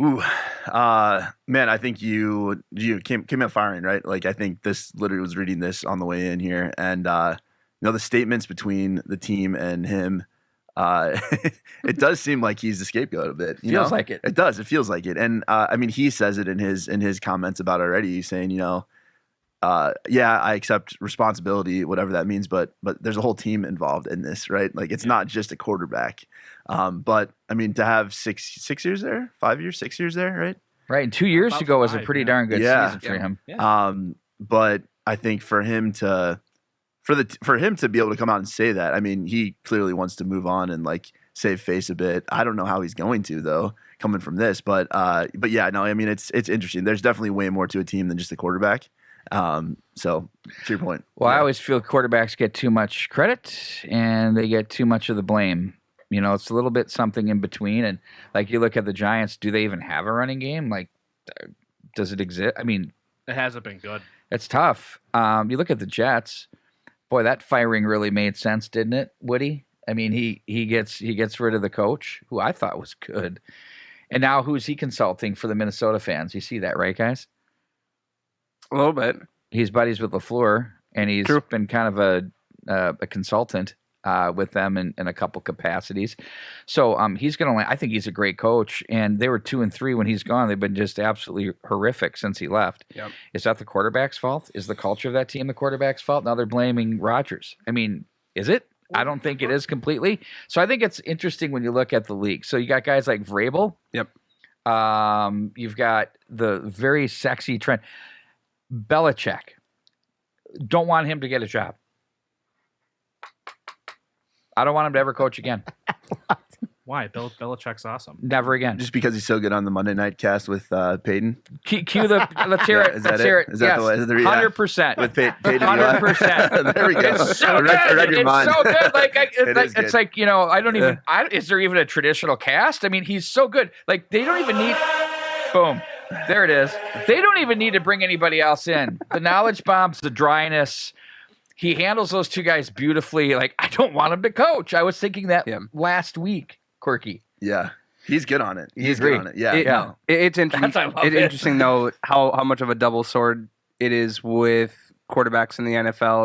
Ooh, man, I think you came out firing, right? Like, I think this literally was reading this on the way in here, and the statements between the team and him, uh, it does seem like he's the scapegoat a bit. Feels like it. It does. It feels like it, and I mean, he says it in his comments about it already. He's saying, yeah, I accept responsibility, whatever that means, but there's a whole team involved in this, right? Like, it's not just a quarterback. But I mean, to have 6 years there, 5 years, 6 years there, right? Right, and 2 years About ago was a 5, pretty yeah. darn good Yeah. season for him. Yeah. But I think for him to be able to come out and say that, I mean, he clearly wants to move on and like save face a bit. I don't know how he's going to though, coming from this, but yeah, no, I mean, it's interesting. There's definitely way more to a team than just the quarterback. So to your point. Well, yeah. I always feel quarterbacks get too much credit and they get too much of the blame. It's a little bit something in between. And like you look at the Giants, do they even have a running game? Like, does it exist? I mean, It hasn't been good. it's tough. You look at the Jets. Boy, that firing really made sense, didn't it, Woody? I mean, he gets rid of the coach, who I thought was good. And now who's he consulting for the Minnesota fans? You see that, right, guys? A little bit. He's buddies with LaFleur, and he's True. been kind of a consultant with them in a couple capacities. So he's going to. I think he's a great coach, and they were 2-3 when he's gone. They've been just absolutely horrific since he left. Yep. Is that the quarterback's fault? Is the culture of that team the quarterback's fault? Now they're blaming Rodgers. I mean, is it? I don't think it is completely. So I think it's interesting when you look at the league. So you got guys like Vrabel. Yep. You've got the very sexy trend. Belichick. Don't want him to get a job. I don't want him to ever coach again. Why? Belichick's awesome. Never again. Just because he's so good on the Monday night cast with Peyton. Cue the. Let's hear it. Is that Let's hear it. Is that Yes. the 100%. with Peyton? 100%. There we go. It's so I good. read your It's mind. so good. Like is it's good. like I don't even. Is there even a traditional cast? I mean, he's so good. Like they don't even need. Boom. There it is. They don't even need to bring anybody else in. The knowledge bombs, the dryness. He handles those two guys beautifully. Like I don't want him to coach. I was thinking that last week, Quirky. Yeah, he's good on it. He's agree? good on it. Yeah, No. It's I love it. interesting though how much of a double sword it is with quarterbacks in the NFL.